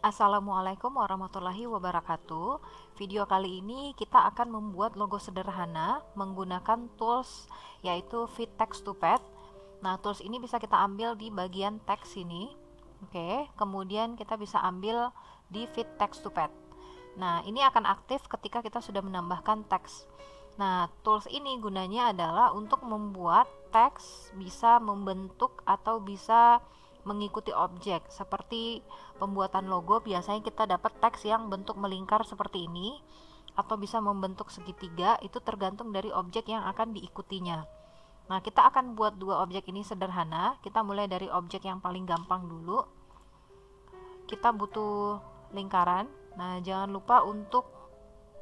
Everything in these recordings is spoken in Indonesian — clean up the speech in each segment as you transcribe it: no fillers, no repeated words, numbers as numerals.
Assalamualaikum warahmatullahi wabarakatuh. Video kali ini kita akan membuat logo sederhana menggunakan tools yaitu Fit Text to Pad. Nah, tools ini bisa kita ambil di bagian teks ini. Oke, kemudian kita bisa ambil di Fit Text to Pad. Nah, ini akan aktif ketika kita sudah menambahkan teks. Nah, tools ini gunanya adalah untuk membuat teks bisa membentuk atau bisa mengikuti objek. Seperti pembuatan logo, biasanya kita dapat teks yang bentuk melingkar seperti ini, atau bisa membentuk segitiga, itu tergantung dari objek yang akan diikutinya. Nah, kita akan buat dua objek ini sederhana. Kita mulai dari objek yang paling gampang dulu. Kita butuh lingkaran. Nah, jangan lupa untuk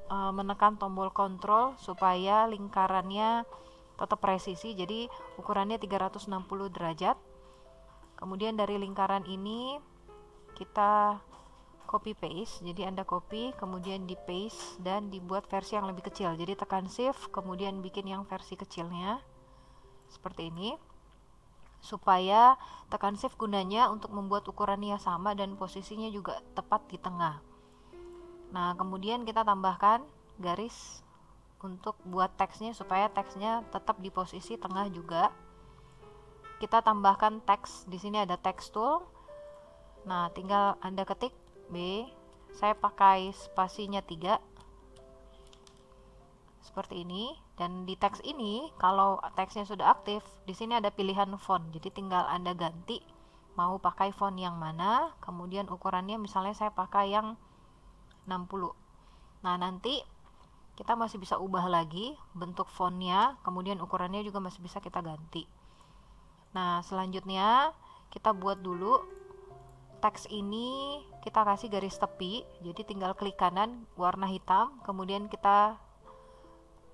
menekan tombol kontrol supaya lingkarannya tetap presisi, jadi ukurannya 360 derajat. Kemudian dari lingkaran ini kita copy paste, jadi Anda copy kemudian di paste dan dibuat versi yang lebih kecil, jadi tekan shift kemudian bikin yang versi kecilnya seperti ini, supaya tekan shift gunanya untuk membuat ukurannya sama dan posisinya juga tepat di tengah. Nah, kemudian kita tambahkan garis untuk buat teksnya supaya teksnya tetap di posisi tengah juga. Kita tambahkan teks, di sini ada text tool. Nah, tinggal Anda ketik B. Saya pakai spasinya 3. Seperti ini. Dan di teks ini, kalau teksnya sudah aktif, di sini ada pilihan font. Jadi tinggal Anda ganti mau pakai font yang mana, kemudian ukurannya misalnya saya pakai yang 60. Nah, nanti kita masih bisa ubah lagi bentuk fontnya, kemudian ukurannya juga masih bisa kita ganti. Nah, selanjutnya kita buat dulu teks ini, kita kasih garis tepi, jadi tinggal klik kanan warna hitam, kemudian kita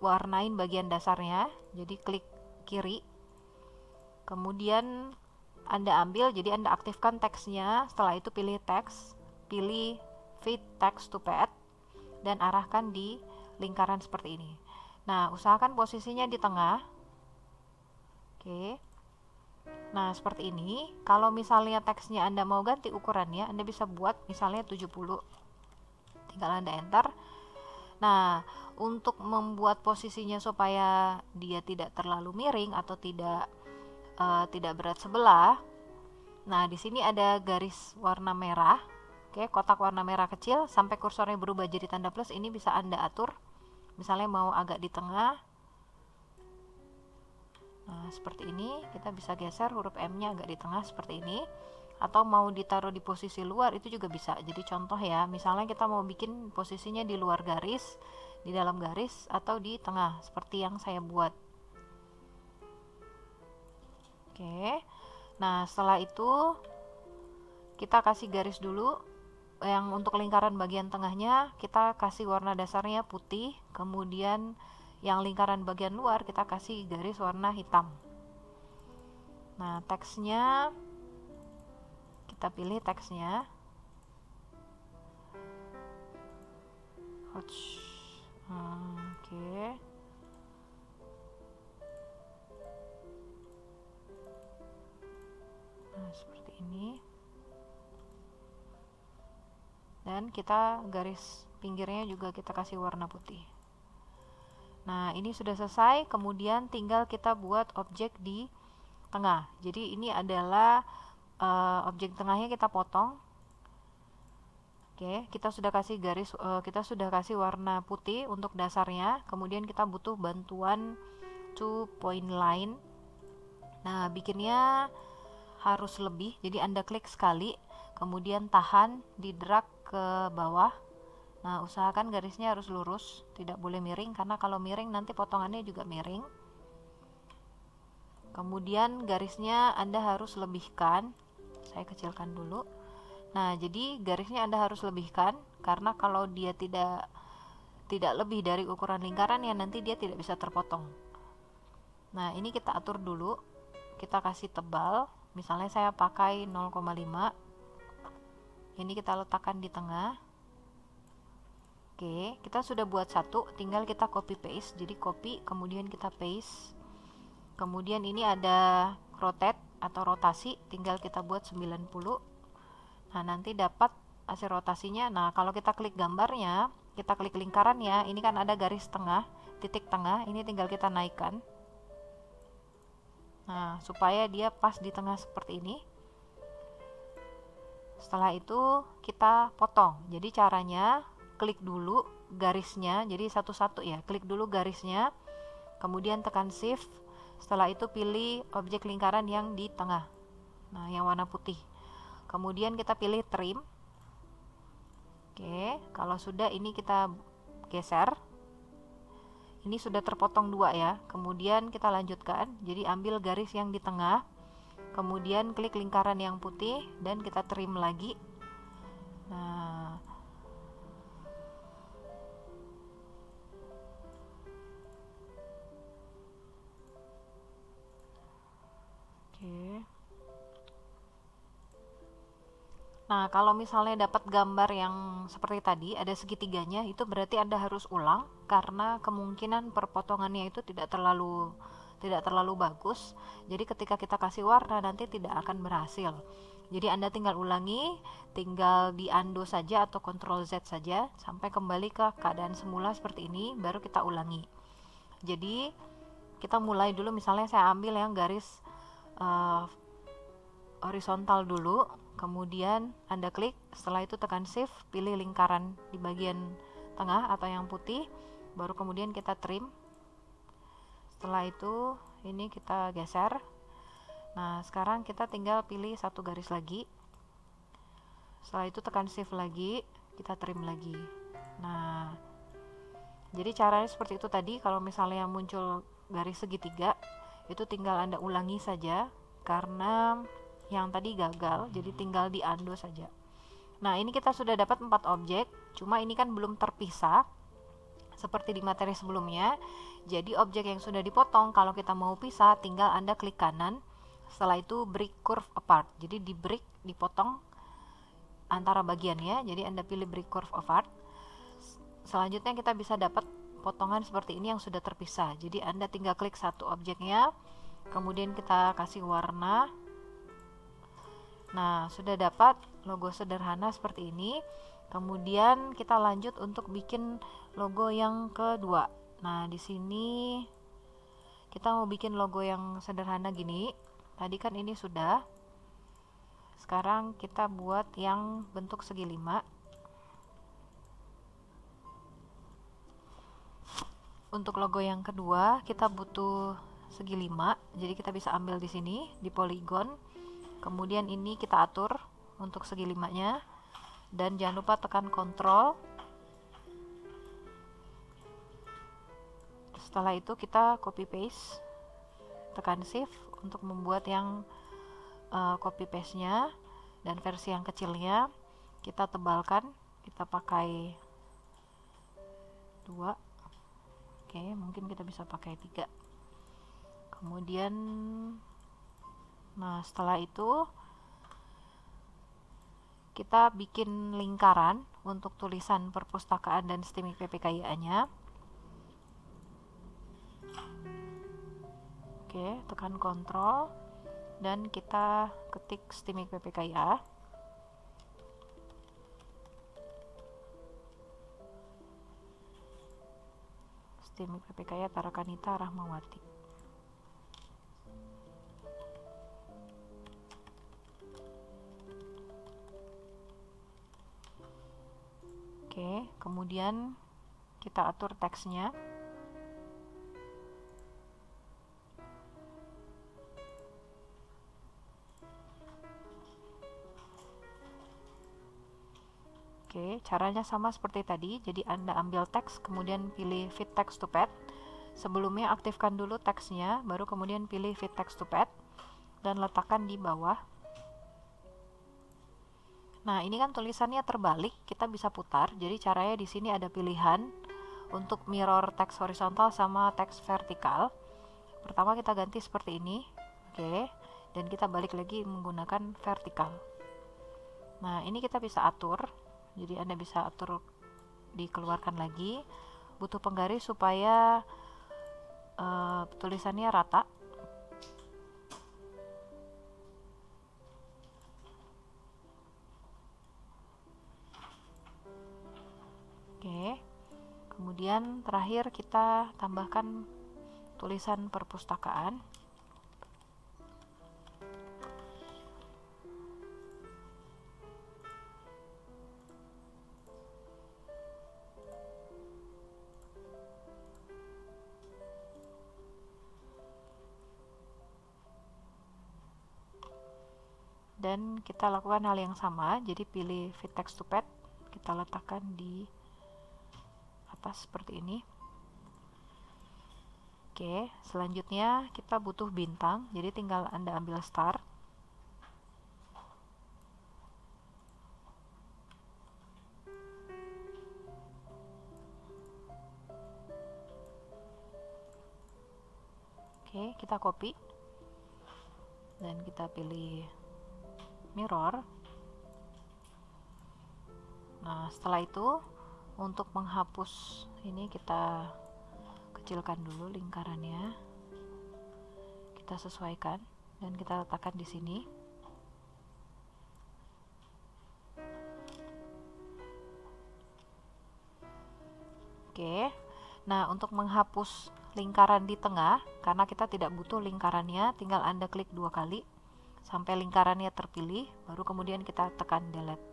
warnain bagian dasarnya, jadi klik kiri, kemudian Anda ambil, jadi Anda aktifkan teksnya. Setelah itu pilih teks, pilih Fit Text to Pad dan arahkan di lingkaran seperti ini. Nah, usahakan posisinya di tengah. Oke. Nah, seperti ini. Kalau misalnya teksnya Anda mau ganti ukurannya, Anda bisa buat misalnya 70. Tinggal Anda enter. Nah, untuk membuat posisinya supaya dia tidak terlalu miring atau tidak berat sebelah. Nah, di sini ada garis warna merah. Oke, kotak warna merah kecil sampai kursornya berubah jadi tanda plus, ini bisa Anda atur. Misalnya mau agak di tengah. Nah, seperti ini, kita bisa geser huruf M-nya agak di tengah seperti ini. Atau mau ditaruh di posisi luar, itu juga bisa. Jadi contoh ya, misalnya kita mau bikin posisinya di luar garis, di dalam garis, atau di tengah, seperti yang saya buat. Oke. Nah, setelah itu kita kasih garis dulu. Yang untuk lingkaran bagian tengahnya kita kasih warna dasarnya putih, kemudian yang lingkaran bagian luar kita kasih garis warna hitam. Nah, teksnya kita pilih teksnya. Oke. Nah, seperti ini. Dan kita garis pinggirnya juga kita kasih warna putih. Nah, ini sudah selesai, kemudian tinggal kita buat objek di tengah. Jadi ini adalah objek tengahnya kita potong. Oke, kita sudah kasih garis, kita sudah kasih warna putih untuk dasarnya. Kemudian kita butuh bantuan 2-point line. Nah, bikinnya harus lebih, jadi Anda klik sekali, kemudian tahan, di drag ke bawah. Nah, usahakan garisnya harus lurus, tidak boleh miring, karena kalau miring nanti potongannya juga miring. Kemudian garisnya Anda harus lebihkan. Saya kecilkan dulu. Nah, jadi garisnya Anda harus lebihkan, karena kalau dia tidak lebih dari ukuran lingkaran ya nanti dia tidak bisa terpotong. Nah, ini kita atur dulu. Kita kasih tebal. Misalnya saya pakai 0,5. Ini kita letakkan di tengah. Oke, kita sudah buat satu, tinggal kita copy paste. Jadi copy, kemudian kita paste. Kemudian ini ada rotate atau rotasi, tinggal kita buat 90. Nah, nanti dapat hasil rotasinya. Nah, kalau kita klik gambarnya, kita klik lingkarannya, ini kan ada garis tengah, titik tengah, ini tinggal kita naikkan. Nah, supaya dia pas di tengah seperti ini. Setelah itu kita potong. Jadi caranya klik dulu garisnya, jadi satu-satu ya, klik dulu garisnya, kemudian tekan shift, setelah itu pilih objek lingkaran yang di tengah, nah yang warna putih, kemudian kita pilih trim. Oke, kalau sudah ini kita geser, ini sudah terpotong dua ya, kemudian kita lanjutkan, jadi ambil garis yang di tengah, kemudian klik lingkaran yang putih dan kita trim lagi. Nah, oke. Nah, kalau misalnya dapat gambar yang seperti tadi, ada segitiganya, itu berarti Anda harus ulang karena kemungkinan perpotongannya itu tidak terlalu bagus. Jadi ketika kita kasih warna nanti tidak akan berhasil. Jadi Anda tinggal ulangi, tinggal di undo saja atau Ctrl Z saja sampai kembali ke keadaan semula seperti ini, baru kita ulangi. Jadi kita mulai dulu, misalnya saya ambil yang garis horizontal dulu, kemudian Anda klik, setelah itu tekan shift, pilih lingkaran di bagian tengah atau yang putih, baru kemudian kita trim. Setelah itu ini kita geser. Nah, sekarang kita tinggal pilih satu garis lagi, setelah itu tekan shift lagi, kita trim lagi. Nah, jadi caranya seperti itu tadi. Kalau misalnya muncul garis segitiga, itu tinggal Anda ulangi saja karena yang tadi gagal, jadi tinggal di undo saja. Nah, ini kita sudah dapat 4 objek, cuma ini kan belum terpisah seperti di materi sebelumnya. Jadi objek yang sudah dipotong, kalau kita mau pisah, tinggal Anda klik kanan, setelah itu break curve apart, jadi di break, dipotong antara bagiannya, jadi Anda pilih break curve apart. Selanjutnya kita bisa dapat potongan seperti ini yang sudah terpisah, jadi Anda tinggal klik satu objeknya, kemudian kita kasih warna. Nah, sudah dapat logo sederhana seperti ini. Kemudian kita lanjut untuk bikin logo yang kedua. Nah, di sini kita mau bikin logo yang sederhana gini. Tadi kan ini sudah. Sekarang kita buat yang bentuk segi 5. Untuk logo yang kedua, kita butuh segi 5. Jadi kita bisa ambil di sini di polygon. Kemudian ini kita atur untuk segi 5-nya, dan jangan lupa tekan Ctrl. Setelah itu kita copy paste, tekan shift untuk membuat yang copy paste nya, dan versi yang kecilnya kita tebalkan, kita pakai 2. Oke, mungkin kita bisa pakai 3. Kemudian nah, setelah itu kita bikin lingkaran untuk tulisan perpustakaan dan STIMIK PPKIA-nya. Oke, tekan Ctrl dan kita ketik STIMIK PPKIA. STIMIK PPKIA Tarakanita Rahmawati. Oke, kemudian kita atur teksnya. Oke, caranya sama seperti tadi. Jadi Anda ambil teks, kemudian pilih Fit Text to Pad. Sebelumnya aktifkan dulu teksnya, baru kemudian pilih Fit Text to Pad dan letakkan di bawah. Nah, ini kan tulisannya terbalik, kita bisa putar. Jadi caranya di sini ada pilihan untuk mirror teks horizontal sama teks vertikal. Pertama kita ganti seperti ini. Oke, dan kita balik lagi menggunakan vertikal. Nah, ini kita bisa atur. Jadi Anda bisa atur, dikeluarkan lagi. Butuh penggaris supaya tulisannya rata. Kemudian terakhir kita tambahkan tulisan perpustakaan. Dan kita lakukan hal yang sama, jadi pilih Fit Text to Pad, kita letakkan di atas seperti ini. Oke, selanjutnya kita butuh bintang, jadi tinggal Anda ambil star. Oke, kita copy dan kita pilih mirror. Nah, setelah itu untuk menghapus ini kita kecilkan dulu lingkarannya, kita sesuaikan dan kita letakkan di sini. Oke, nah untuk menghapus lingkaran di tengah, karena kita tidak butuh lingkarannya, tinggal Anda klik 2 kali sampai lingkarannya terpilih, baru kemudian kita tekan delete.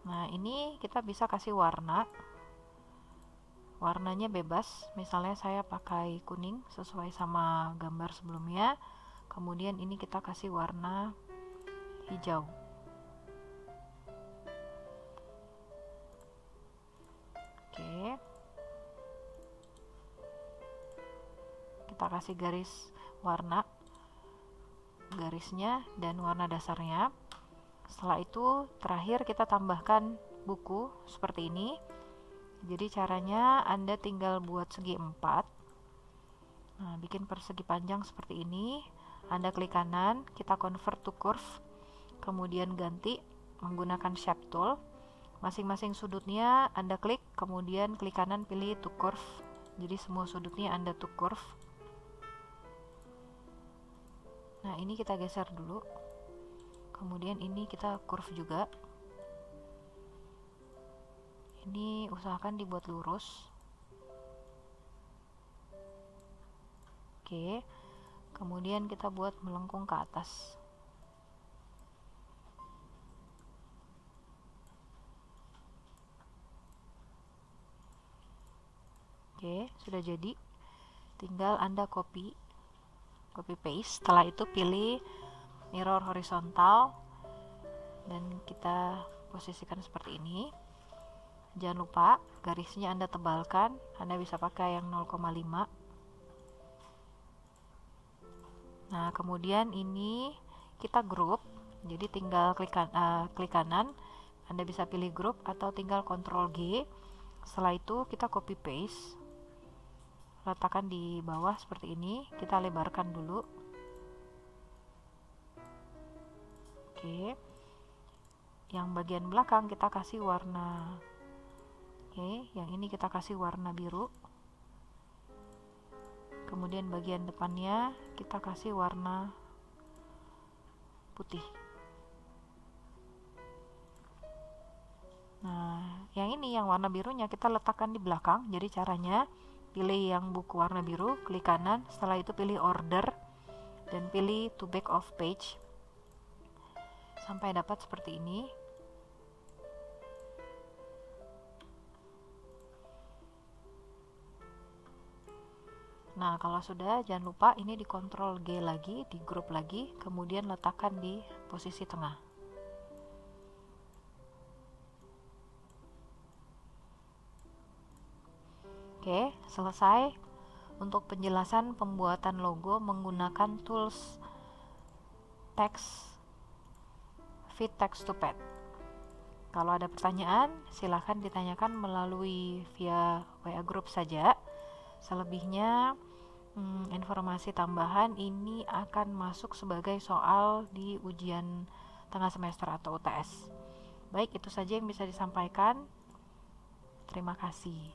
Nah, ini kita bisa kasih warna. Warnanya bebas, misalnya saya pakai kuning sesuai sama gambar sebelumnya. Kemudian ini kita kasih warna hijau. Oke. Kita kasih garis warna, garisnya dan warna dasarnya. Setelah itu terakhir kita tambahkan buku seperti ini. Jadi caranya Anda tinggal buat segi 4. Nah, bikin persegi panjang seperti ini. Anda klik kanan, kita convert to curve, kemudian ganti menggunakan shape tool. Masing-masing sudutnya Anda klik, kemudian klik kanan pilih to curve. Jadi semua sudutnya Anda to curve. Nah, ini kita geser dulu. Kemudian ini kita curve juga. Ini usahakan dibuat lurus. Oke. Kemudian kita buat melengkung ke atas. Oke, sudah jadi. Tinggal Anda copy paste. Setelah itu pilih mirror horizontal dan kita posisikan seperti ini. Jangan lupa garisnya Anda tebalkan. Anda bisa pakai yang 0,5. Nah, kemudian ini kita group. Jadi tinggal klik kanan. Anda bisa pilih group atau tinggal Ctrl G. Setelah itu kita copy paste. Letakkan di bawah seperti ini. Kita lebarkan dulu. Oke. Yang bagian belakang kita kasih warna. Oke, yang ini kita kasih warna biru. Kemudian bagian depannya kita kasih warna putih. Nah, yang ini yang warna birunya kita letakkan di belakang. Jadi caranya pilih yang buku warna biru, klik kanan, setelah itu pilih order dan pilih to back of page sampai dapat seperti ini. Nah, kalau sudah, jangan lupa ini di Ctrl G lagi, di grup lagi, kemudian letakkan di posisi tengah. Oke, selesai untuk penjelasan pembuatan logo menggunakan tools text Fit Text to Pad. Kalau ada pertanyaan, silahkan ditanyakan melalui via WA group saja. Selebihnya informasi tambahan ini akan masuk sebagai soal di ujian tengah semester atau UTS. Baik, itu saja yang bisa disampaikan. Terima kasih.